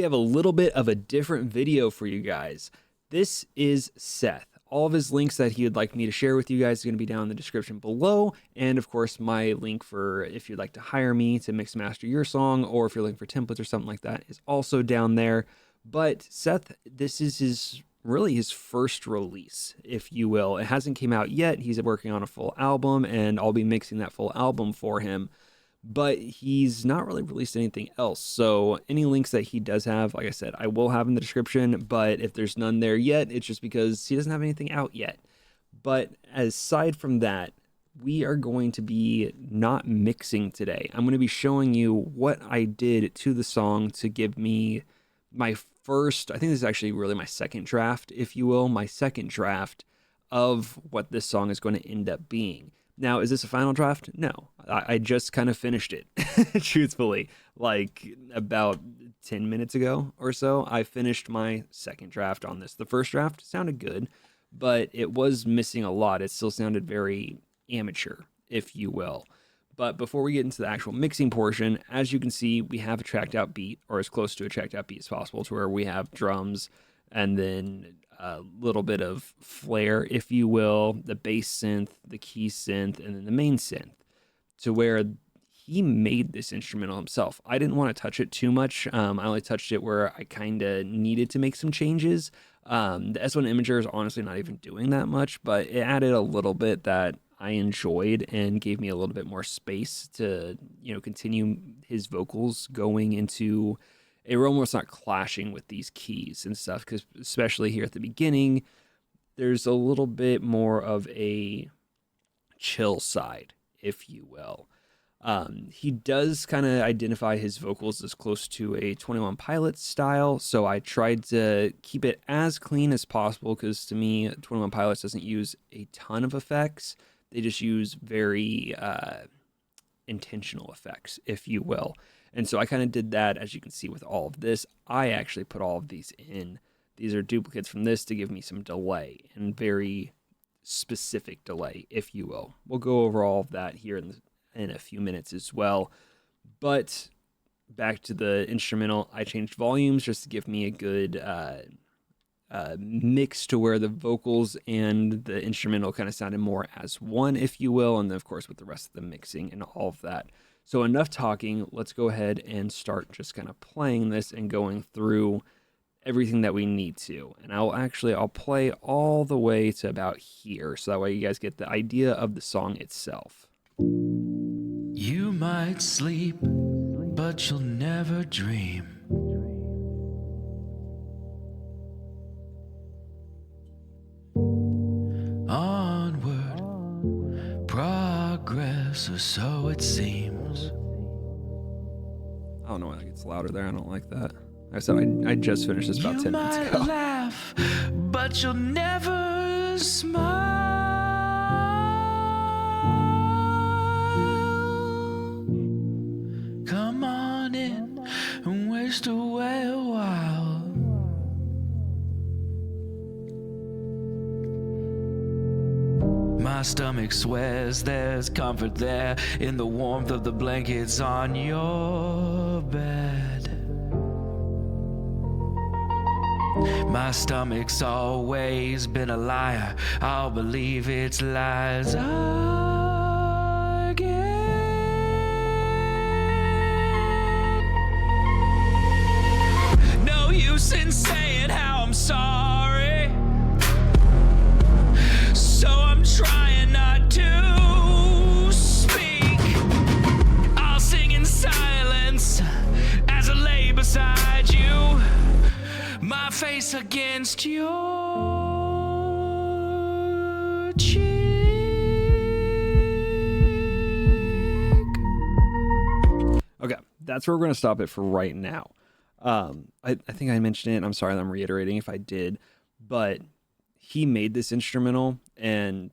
have a little bit of a different video for you guys. This is Seth. All of his links that he would like me to share with you guys is going to be down in the description below. And of course, my link for if you'd like to hire me to mix and master your song, or if you're looking for templates or something like that, is also down there. But Seth, this is really his first release, if you will. It hasn't came out yet. He's working on a full album, and I'll be mixing that full album for him. But he's not really released anything else. So any links that he does have, like I said, I will have in the description. But if there's none there yet, it's just because he doesn't have anything out yet. But aside from that, we are going to be not mixing today. I'm going to be showing you what I did to the song to give me my first, I think this is actually really my second draft, if you will, my second draft of what this song is going to end up being. Now, is this a final draft? No, I just kind of finished it, truthfully. Like about 10 minutes ago or so, I finished my second draft on this. The first draft sounded good, but it was missing a lot. It still sounded very amateur, if you will. But before we get into the actual mixing portion, as you can see, we have a tracked out beat, or as close to a tracked out beat as possible, to where we have drums and then a little bit of flair, if you will, the bass synth, the key synth, and then the main synth, to where he made this instrumental himself. I didn't want to touch it too much. I only touched it where I kind of needed to make some changes. The S1 Imager is honestly not even doing that much, but it added a little bit that I enjoyed and gave me a little bit more space to, continue his vocals going into a realm where it's not clashing with these keys and stuff, because especially here at the beginning, there's a little bit more of a chill side, if you will. He does kind of identify his vocals as close to a 21 Pilots style, so I tried to keep it as clean as possible, because to me, 21 Pilots doesn't use a ton of effects. They just use very intentional effects, if you will. And so I kind of did that, as you can see with all of this. I actually put all of these in. These are duplicates from this to give me some delay, and very specific delay, if you will. We'll go over all of that here in a few minutes as well. But back to the instrumental, I changed volumes just to give me a good mix to where the vocals and the instrumental kind of sounded more as one, if you will, and then of course with the rest of the mixing and all of that. So enough talking, let's go ahead and start just kind of playing this and going through everything that we need to. And I'll play all the way to about here, so that way you guys get the idea of the song itself. You might sleep, but you'll never dream. Onward, progress, or so it seems. I don't know why it gets louder there. I don't like that. I said I just finished this about 10 minutes ago. You might laugh, but you'll never smile. Come on in and waste away a while. My stomach swears there's comfort there in the warmth of the blankets on your bed. My stomach's always been a liar. I'll believe its lies again. No use in saying how I'm sorry, so I'm trying not to speak. I'll sing in silence as I lay beside you, my face against your cheek. Okay, that's where we're going to stop it for right now. I think I mentioned it, and I'm sorry that I'm reiterating if I did, but he made this instrumental, and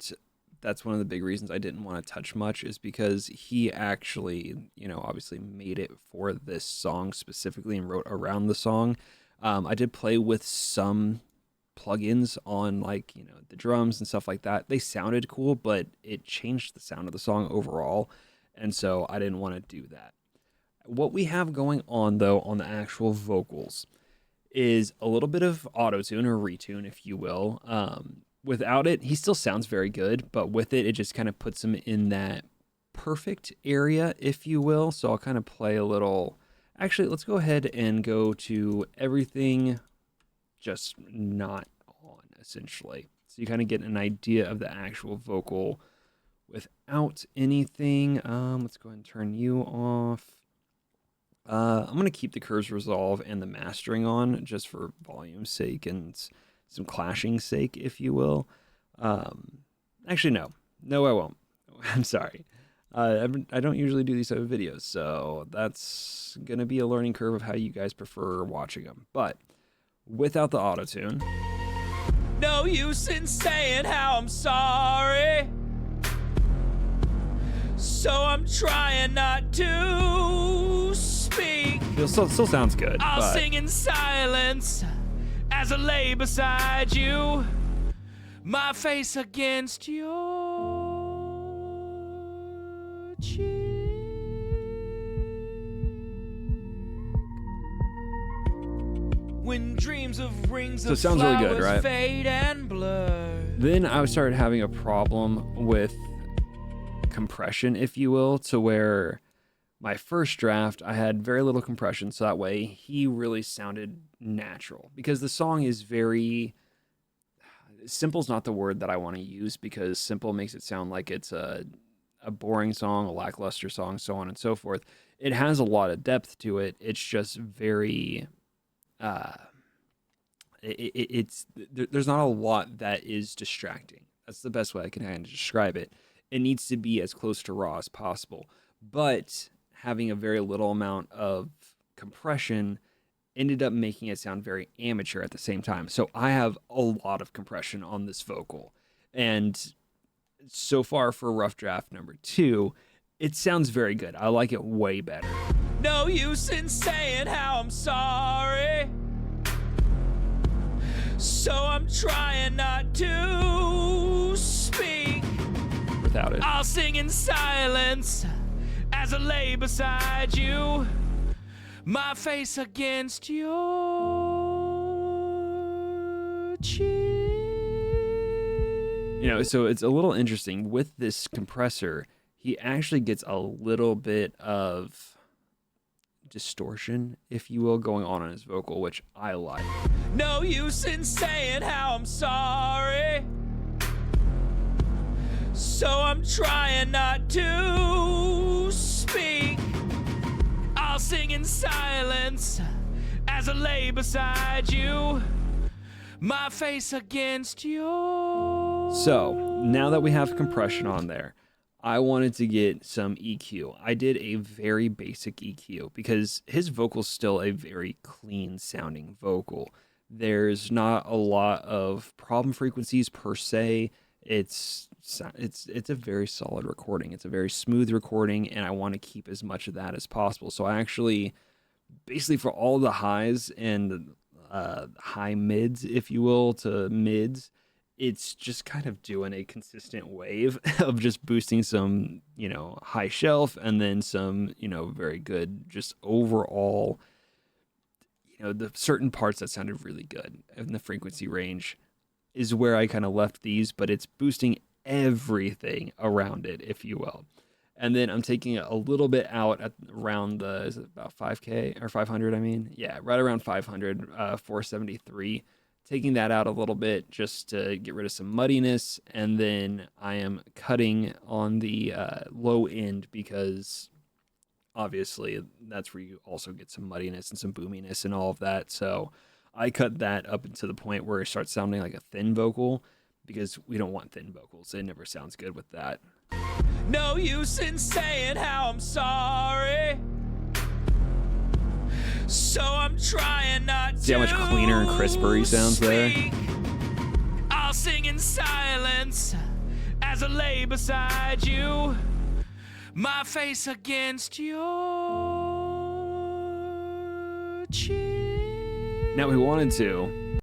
that's one of the big reasons I didn't want to touch much, is because he actually, obviously made it for this song specifically and wrote around the song. I did play with some plugins on the drums and stuff like that. They sounded cool, but it changed the sound of the song overall. And so I didn't want to do that. What we have going on though on the actual vocals is a little bit of auto-tune or retune, if you will. Without it, he still sounds very good, but with it, it just kind of puts him in that perfect area, if you will. So I'll kind of play a little. Actually, let's go ahead and go to everything just not on, essentially. So you kind of get an idea of the actual vocal without anything. Let's go ahead and turn you off. I'm going to keep the curves resolve and the mastering on just for volume's sake and some clashing sake, if you will. Actually, no. No, I won't. I'm sorry. I don't usually do these type of videos, so that's going to be a learning curve of how you guys prefer watching them. But without the auto-tune. No use in saying how I'm sorry, so I'm trying not to speak. It still sounds good. I'll but sing in silence as I lay beside you, my face against your cheek. When dreams of rings So it of sounds really good, flowers right? fade and blur. Then I started having a problem with compression, if you will, to where my first draft, I had very little compression, so that way he really sounded natural. Because the song is very... Simple's not the word that I want to use, because simple makes it sound like it's a boring song, a lackluster song, so on and so forth. It has a lot of depth to it. It's just very... there's not a lot that is distracting. That's the best way I can kind of describe it. It needs to be as close to raw as possible, but having a very little amount of compression ended up making it sound very amateur at the same time. So I have a lot of compression on this vocal, and so far for rough draft number 2, it sounds very good. I like it way better. No use in saying how I'm sorry, so I'm trying not to speak. Without it. I'll sing in silence as I lay beside you, my face against your cheek. You know, so it's a little interesting. With this compressor, he actually gets a little bit of distortion, if you will, going on his vocal, which I like. No use in saying how I'm sorry, so I'm trying not to speak. I'll sing in silence as I lay beside you, my face against your... So, now that we have compression on there, I wanted to get some EQ. I did a very basic EQ because his vocal's still a very clean sounding vocal. There's not a lot of problem frequencies per se. It's a very solid recording. It's a very smooth recording, and I want to keep as much of that as possible. So I actually, basically for all the highs and high mids, if you will, to mids, it's just kind of doing a consistent wave of just boosting some, high shelf and then some, very good, just overall, the certain parts that sounded really good in the frequency range is where I kind of left these, but it's boosting everything around it, if you will. And then I'm taking it a little bit out at around is it about 5K or 500? I mean, yeah, right around 500, 473. Taking that out a little bit just to get rid of some muddiness. And then I am cutting on the low end because obviously that's where you also get some muddiness and some boominess and all of that. So I cut that up to the point where it starts sounding like a thin vocal because we don't want thin vocals. It never sounds good with that. No use in saying how I'm sorry, so I'm trying not to. See how much cleaner and crisper he sounds there? I'll sing in silence as I lay beside you, my face against your cheek. Now, if we wanted to,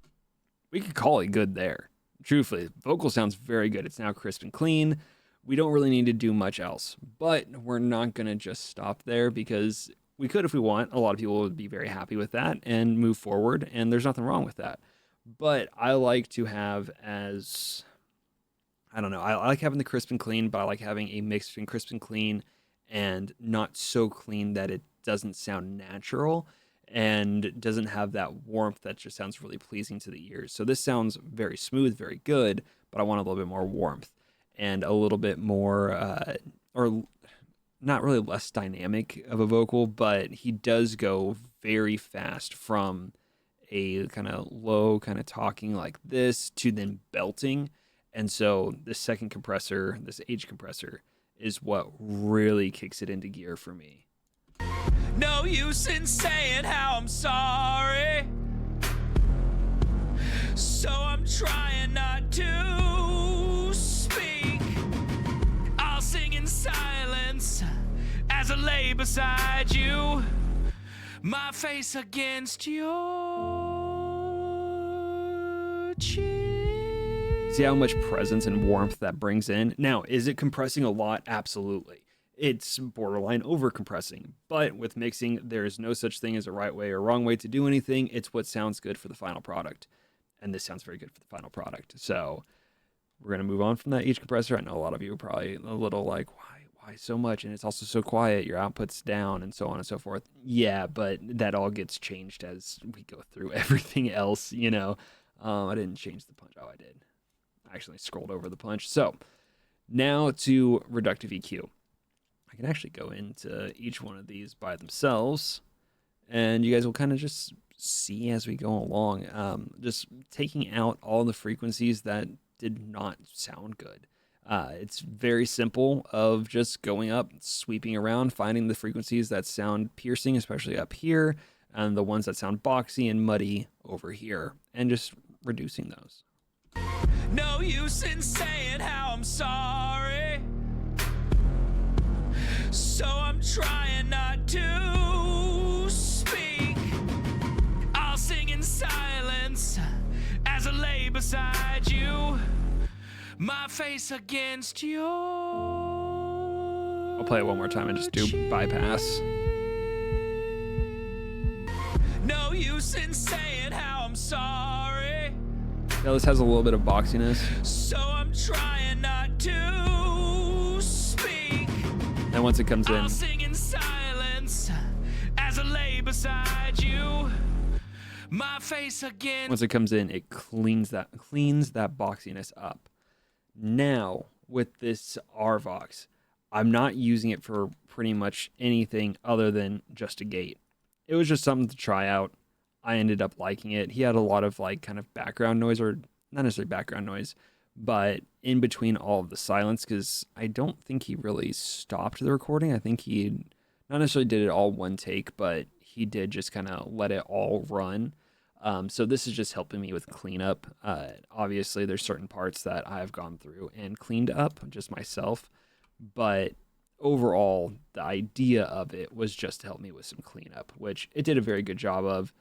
we could call it good there. Truthfully, vocal sounds very good. It's now crisp and clean. We don't really need to do much else, but we're not going to just stop there because we could if we want. A lot of people would be very happy with that and move forward, and there's nothing wrong with that. But I like to have as, I don't know, I like having the crisp and clean, but I like having a mix between crisp and clean and not so clean that it doesn't sound natural and doesn't have that warmth that just sounds really pleasing to the ears. So this sounds very smooth, very good, but I want a little bit more warmth and a little bit more, or not really less dynamic of a vocal, but he does go very fast from a kind of low kind of talking like this to then belting. And so the second compressor, this H compressor, is what really kicks it into gear for me. No use in saying how I'm sorry, so I'm trying not to speak. I'll sing in silence as I lay beside you, my face against your cheek. See how much presence and warmth that brings in? Now, is it compressing a lot? Absolutely. It's borderline over compressing, but with mixing, there is no such thing as a right way or wrong way to do anything. It's what sounds good for the final product. And this sounds very good for the final product. So we're going to move on from that H compressor. I know a lot of you are probably a little like, why so much? And it's also so quiet. Your output's down and so on and so forth. Yeah, but that all gets changed as we go through everything else, you know. I didn't change the punch. Oh, I did. I actually scrolled over the punch. So now to reductive EQ. I can actually go into each one of these by themselves, and you guys will kind of just see as we go along, just taking out all the frequencies that did not sound good. It's very simple of just going up, sweeping around, finding the frequencies that sound piercing, especially up here, and the ones that sound boxy and muddy over here, and just reducing those. No use in saying how I'm sorry, so I'm trying not to speak. I'll sing in silence as I lay beside you, my face against your. I'll play it one more time and just do bypass. No use in saying how I'm sorry. Now this has a little bit of boxiness. So I'm trying not to speak. And once it comes in, I'll sing in silence as I lay beside you, my face against. once it comes in, it cleans that boxiness up. Now with this RVox, I'm not using it for pretty much anything other than just a gate. It was just something to try out. I ended up liking it. He had a lot of like kind of background noise, or not necessarily background noise, but in between all of the silence, because I don't think he really stopped the recording. I think he not necessarily did it all one take, but he did just kind of let it all run. So this is just helping me with cleanup. Obviously, there's certain parts that I've gone through and cleaned up just myself, but overall, the idea of it was just to help me with some cleanup, which it did a very good job of.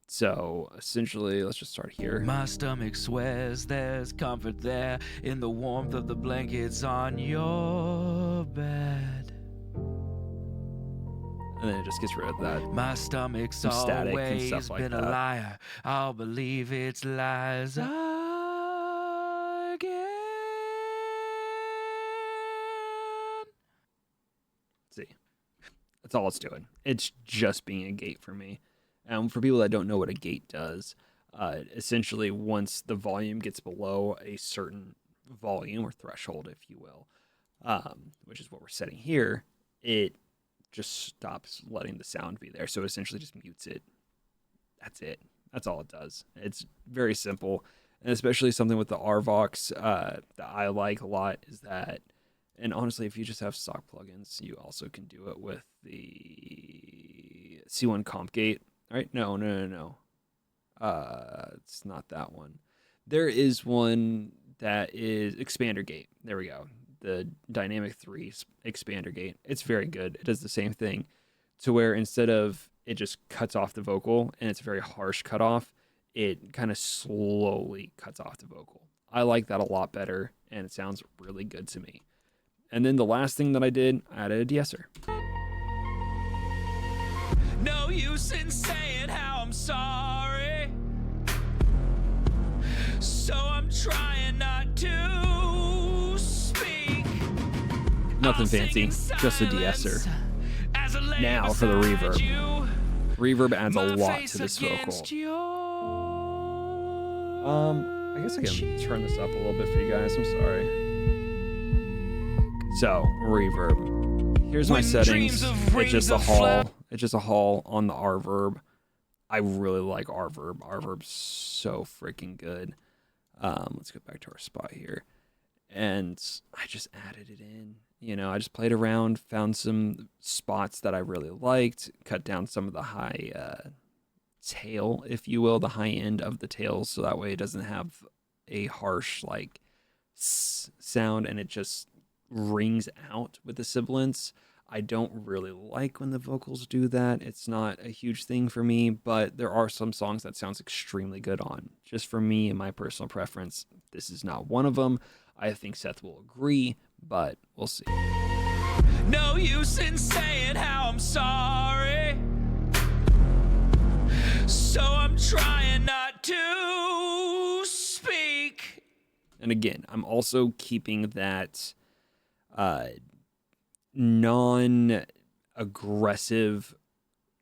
So essentially, let's just start here. My stomach swears there's comfort there in the warmth of the blankets on your bed. And then it just gets rid of that. My stomach's Some static and always stuff like been a that. liar. I'll believe its lies again. See, that's all it's doing. It's just being a gate for me. For people that don't know what a gate does, essentially once the volume gets below a certain volume or threshold, if you will, which is what we're setting here, it just stops letting the sound be there. So essentially just mutes it. That's it. That's all it does. It's very simple. And especially something with the RVox that I like a lot is that, and honestly, if you just have stock plugins, you also can do it with the C1 comp gate. Right? No. It's not that one. There is one that is expander gate. There we go. The Dynamic 3 expander gate. It's very good. It does the same thing to where instead of it just cuts off the vocal and it's a very harsh cutoff, it kind of slowly cuts off the vocal. I like that a lot better and it sounds really good to me. And then the last thing that I did, I added a de-esser. use in saying how I'm sorry. So I'm trying not to speak. Nothing fancy, just a de-esser. Now for the reverb. Reverb adds a lot to this vocal. I guess I can turn this up a little bit for you guys. I'm sorry. So, reverb. Here's my settings. It's just a hall. It's just a hall on the R-verb. I really like R-verb. R-verb's so freaking good. Let's go back to our spot here. And I just added it in. You know, I just played around, found some spots that I really liked, cut down some of the high tail, if you will, the high end of the tails, so that way it doesn't have a harsh, like, sound, and it just rings out with the sibilants. I don't really like when the vocals do that. It's not a huge thing for me, but there are some songs that sounds extremely good on. Just for me and my personal preference, this is not one of them. I think Seth will agree, but we'll see. No use in saying how I'm sorry. So I'm trying not to speak. And again, I'm also keeping that non-aggressive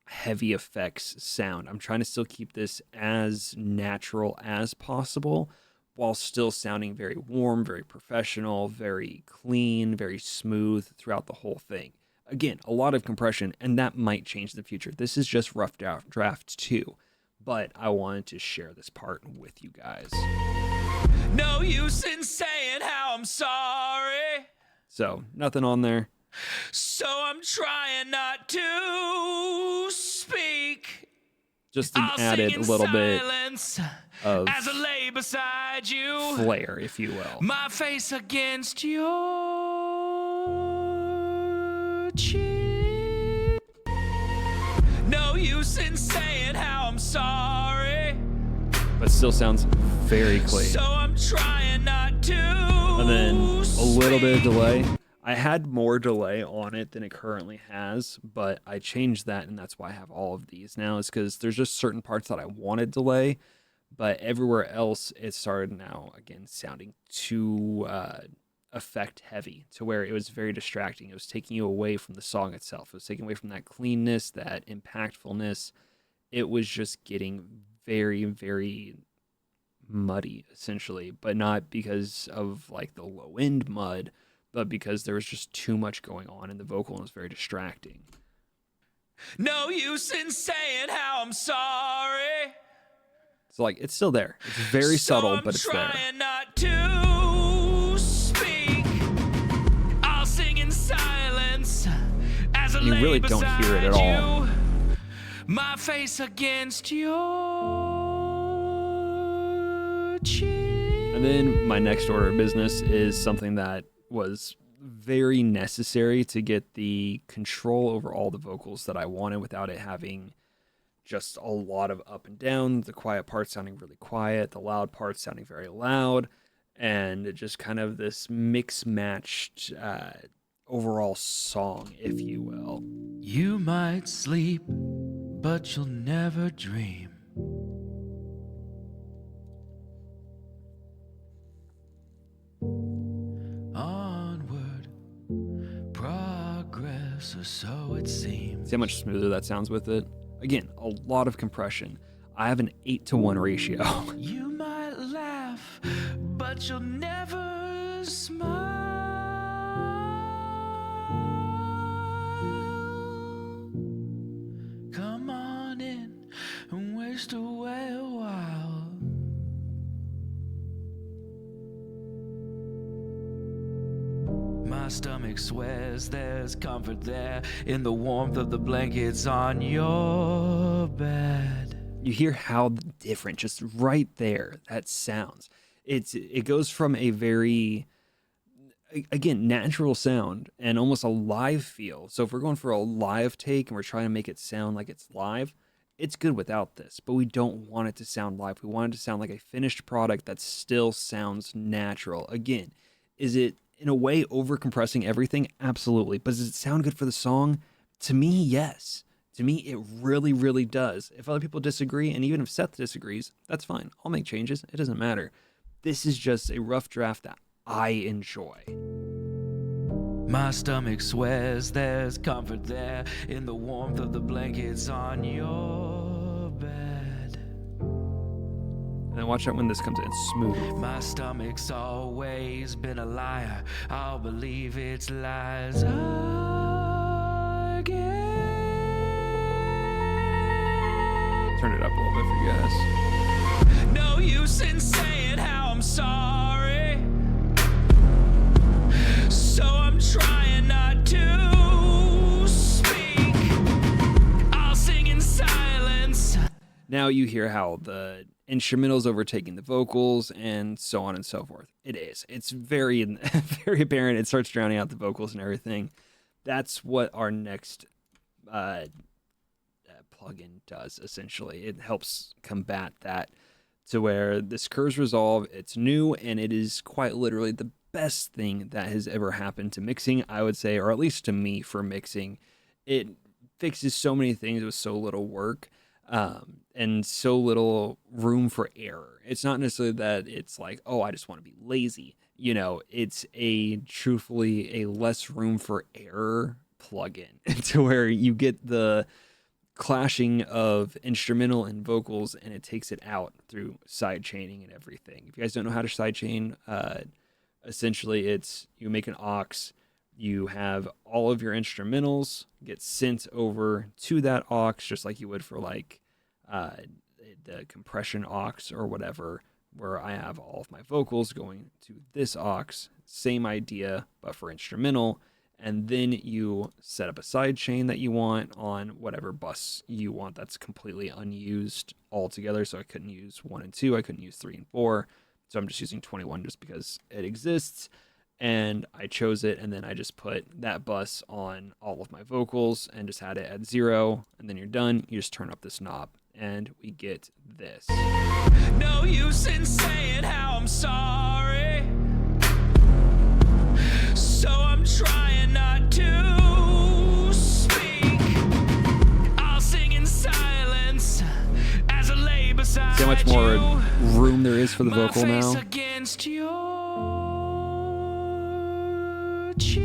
heavy effects sound. I'm trying to still keep this as natural as possible while still sounding very warm, very professional, very clean, very smooth throughout the whole thing. Again, a lot of compression, and that might change in the future. This is just rough draft 2, but I wanted to share this part with you guys. No use in saying how I'm sorry. So, nothing on there. So I'm trying not to speak. Just added a little bit of as I lay beside you, flair, if you will. my face against your cheek. No use in saying how I'm sorry, but still sounds very clean. so I'm trying not to. And then a little bit of delay. I had more delay on it than it currently has, but I changed that, and that's why I have all of these now, is because there's just certain parts that I wanted delay, but everywhere else it started now, again, sounding too effect heavy, to where it was very distracting. It was taking you away from the song itself. It was taking away from that cleanness, that impactfulness. It was just getting very, very muddy, essentially, but not because of like the low end mud, but because there was just too much going on in the vocal and it was very distracting. No use in saying how I'm sorry. So like, it's still there. It's very subtle, but it's there. Trying not to speak. I'll sing in silence as I You lay really don't hear it at beside all. you, my face against your cheek. And then my next order of business is something that was very necessary to get the control over all the vocals that I wanted without it having just a lot of up and down, the quiet parts sounding really quiet, the loud parts sounding very loud, and just kind of this mix-matched overall song, if you will. You might sleep, but you'll never dream. Onward, progress, or so it seems. See how much smoother that sounds with it? Again, a lot of compression. I have an 8-to-1 ratio. You might laugh, but you'll never smile. Come on in and waste away a while. My stomach swears there's comfort there in the warmth of the blankets on your bed. You hear how different, just right there, that sounds. It goes from a very, again, natural sound and almost a live feel. So if we're going for a live take and we're trying to make it sound like it's live, it's good without this, but we don't want it to sound live. We want it to sound like a finished product that still sounds natural. Again, is it in a way over compressing everything? Absolutely. But does it sound good for the song? To me, yes. To me, it really, really does. If other people disagree, and even if Seth disagrees, that's fine. I'll make changes. It doesn't matter. This is just a rough draft that I enjoy. My stomach swears there's comfort there in the warmth of the blankets on your bed. And then watch out when this comes in smooth. My stomach's always been a liar. I'll believe its lies again. Turn it up a little bit for you guys. No use in saying how I'm sorry, so I'm trying not to speak. I'll sing in silence. Now you hear how the instrumental's overtaking the vocals and so on and so forth. It is. It's very, very apparent. It starts drowning out the vocals and everything. That's what our next plugin does, essentially. It helps combat that to where this curves resolve. It's new, and it is quite literally the best thing that has ever happened to mixing, I would say, or at least to me for mixing. It fixes so many things with so little work. And so little room for error. It's not necessarily that it's like, oh, I just want to be lazy. You know, it's truthfully a less room for error plugin to where you get the clashing of instrumental and vocals, and it takes it out through side chaining and everything. If you guys don't know how to side chain, essentially it's you make an aux, you have all of your instrumentals get sent over to that aux, just like you would for like the compression aux or whatever, where I have all of my vocals going to this aux. Same idea, but for instrumental. And then you set up a side chain that you want on whatever bus you want that's completely unused altogether. So I couldn't use 1 and 2. I couldn't use 3 and 4. So I'm just using 21 just because it exists. And I chose it, and then I just put that bus on all of my vocals and just had it at 0. And then you're done. You just turn up this knob, and we get this. No use in saying how I'm sorry, so I'm trying not to speak. I'll sing in silence as I lay beside See how much more you. room there is for the vocal My face now? against your cheek.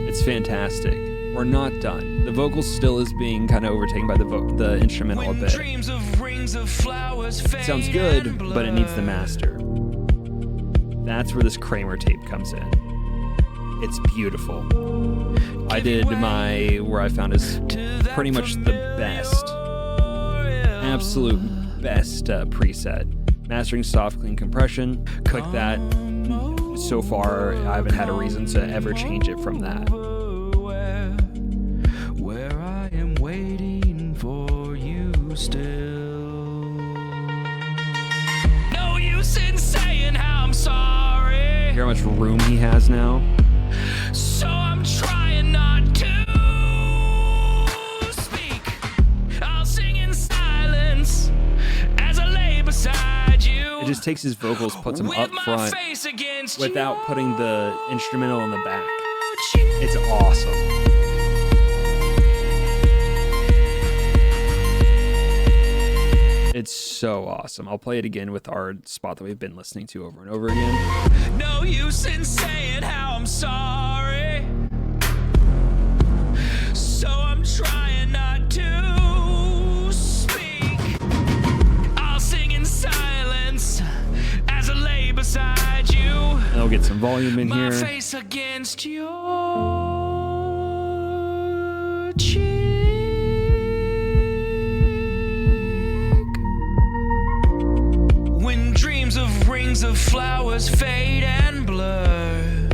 It's fantastic. We're not done. The vocal still is being kind of overtaken by the instrumental a When bit. dreams of rings of flowers It sounds fade good, and but it needs the blur. master. That's where this Kramer tape comes in. It's beautiful. I did where I found is pretty much the best, absolute best preset. Mastering soft clean compression. Click that. So far, I haven't had a reason to ever change it from that. Where I am waiting for you still. No use in saying how I'm sorry, Hear how much room he has now? so I'm trying not to speak. I'll sing in silence as I lay beside you. It just takes his vocals, puts them with up my front face against without putting the instrumental in the back. your It's awesome. It's so awesome. I'll play it again with our spot that we've been listening to over and over again. No use in saying how I'm sorry, so I'm trying not to speak. I'll sing in silence as I lay beside you. And I'll get some volume in My here. face against your cheek. When dreams of rings of flowers fade and blur,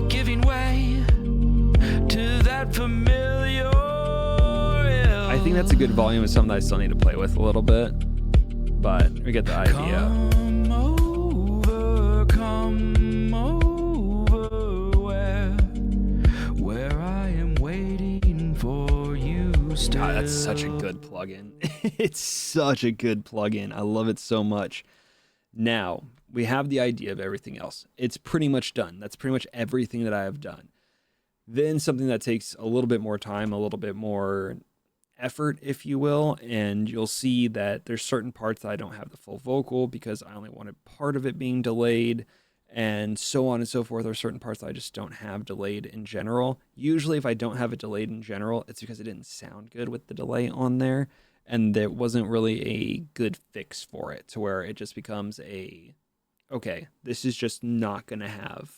giving way to that familiar I think that's a good volume. It's something that I still need to play with a little bit, but we get the idea. Come over, where I am waiting for you still. God, that's such a good plugin. It's such a good plugin. I love it so much. Now, we have the idea of everything else. It's pretty much done. That's pretty much everything that I have done. Then something that takes a little bit more time, a little bit more effort, if you will, and you'll see that there's certain parts that I don't have the full vocal because I only wanted part of it being delayed, and so on and so forth. There are certain parts that I just don't have delayed in general. Usually if I don't have it delayed in general, it's because it didn't sound good with the delay on there, and there wasn't really a good fix for it, to where it just becomes okay, this is just not going to have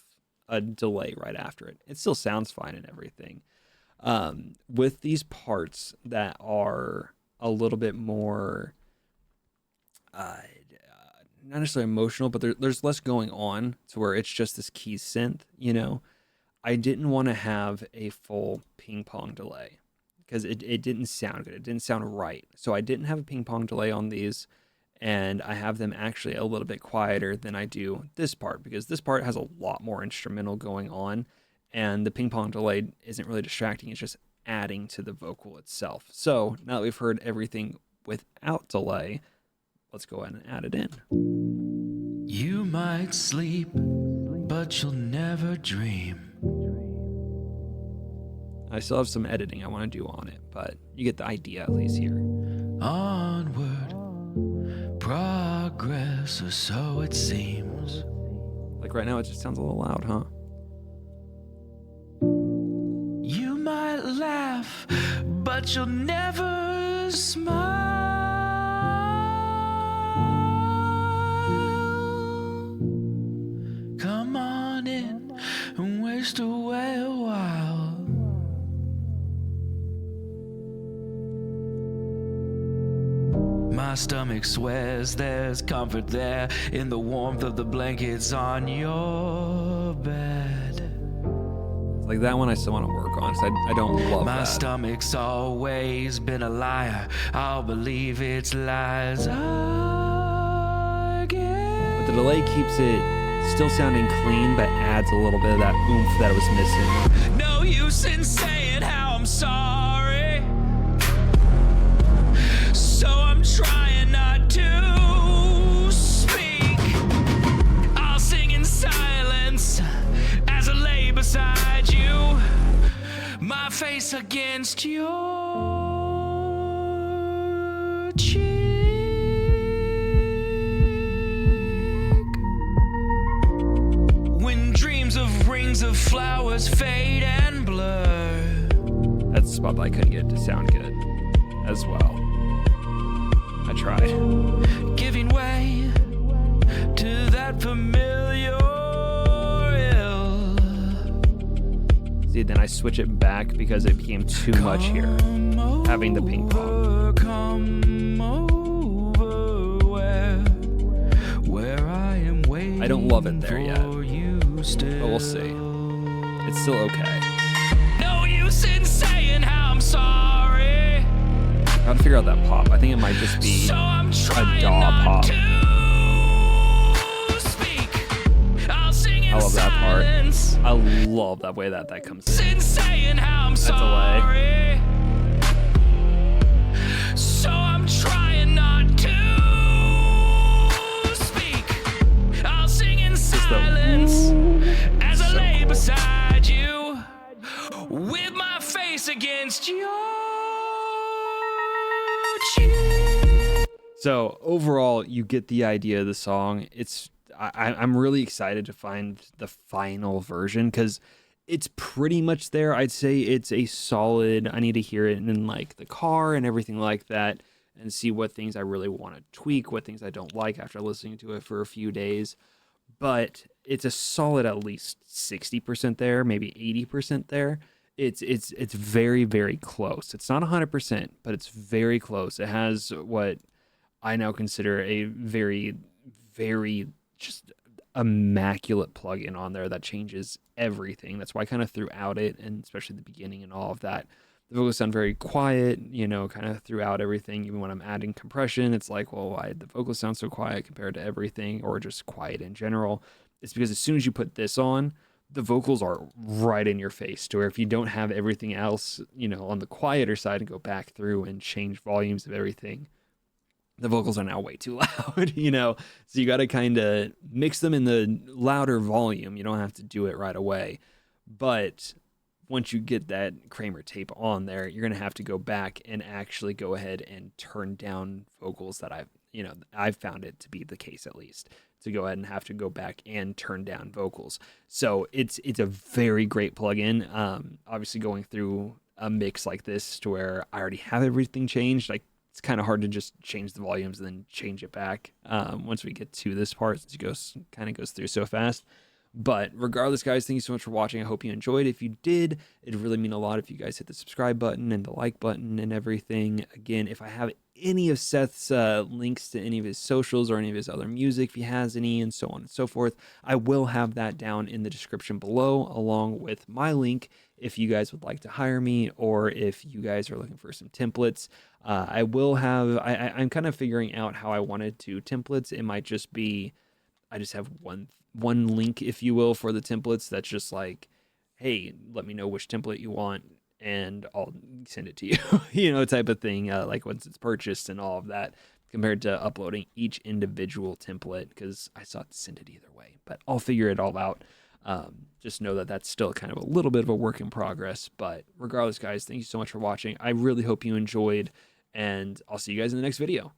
a delay right after it. It still sounds fine and everything. With these parts that are a little bit more, not necessarily emotional, but there's less going on, to where it's just this key synth, I didn't want to have a full ping pong delay because it didn't sound good. It didn't sound right. So I didn't have a ping pong delay on these, and I have them actually a little bit quieter than I do this part, because this part has a lot more instrumental going on, and the ping pong delay isn't really distracting. It's just adding to the vocal itself. So now that we've heard everything without delay, let's go ahead and add it in. You might sleep, but you'll never dream. I still have some editing I want to do on it, but you get the idea at least here. Onward, progress, or so it seems. Like right now, it just sounds a little loud, huh? You might laugh, but you'll never smile. Come on in and waste away a while. My stomach swears there's comfort there in the warmth of the blankets on your bed. It's like that one I still want to work on, so I don't love My that. stomach's always been a liar. I'll believe its lies again. But the delay keeps it still sounding clean, but adds a little bit of that oomph that it was missing. No use in saying how I'm sorry, so I'm trying not to speak. I'll sing in silence as I lay beside you, my face against your cheek. When dreams of rings of flowers fade and blur. That's the spot that I couldn't get it to sound good as well. I tried. Giving way to that familiar ill. See, then I switch it back because it became too much here, having the ping pong. Come over where I am waiting. I don't love it there yet, for you still. but we'll see. It's still okay. No use in saying how I'm sorry. I gotta figure out that pop. I think it might just be So I'm a trying DAW not pop. to speak. I'll sing in I love that part. silence. I love that way that comes in. In saying how I'm That sorry. So I'm trying not to speak. I'll sing in silence as I So lay cool. beside you, with my face against your cheek. So overall, you get the idea of the song. I'm really excited to find the final version because it's pretty much there. I'd say it's a solid. I need to hear it in like the car and everything like that, and see what things I really want to tweak, what things I don't like after listening to it for a few days. But it's a solid at least 60% there, maybe 80% there. It's very, very close. It's not 100%, but it's very close. It has what I now consider a very, very just immaculate plugin on there that changes everything. That's why I kind of threw out it, and especially the beginning and all of that. The vocals sound very quiet, kind of throughout everything. Even when I'm adding compression, it's like, well, why the vocals sound so quiet compared to everything, or just quiet in general? It's because as soon as you put this on, the vocals are right in your face, to where if you don't have everything else, on the quieter side and go back through and change volumes of everything, the vocals are now way too loud, you know? So you got to kind of mix them in the louder volume. You don't have to do it right away. But once you get that Kramer tape on there, you're going to have to go back and actually go ahead and turn down vocals that I've found it to be the case, at least, to go ahead and have to go back and turn down vocals. So it's a very great plugin. Obviously going through a mix like this to where I already have everything changed, like, it's kind of hard to just change the volumes and then change it back once we get to this part, since it kind of goes through so fast. But regardless, guys, thank you so much for watching. I hope you enjoyed. If you did, it'd really mean a lot if you guys hit the subscribe button and the like button and everything. Again, if I have any of Seth's links to any of his socials or any of his other music, if he has any, and so on and so forth, I will have that down in the description below, along with my link if you guys would like to hire me, or if you guys are looking for some templates. I'm kind of figuring out how I wanted to templates. It might just be, I just have one link, if you will, for the templates that's just like, hey, let me know which template you want and I'll send it to you, you know, type of thing, like once it's purchased and all of that, compared to uploading each individual template, because I still have to send it either way. But I'll figure it all out. Just know that that's still kind of a little bit of a work in progress. But regardless, guys, thank you so much for watching. I really hope you enjoyed, and I'll see you guys in the next video.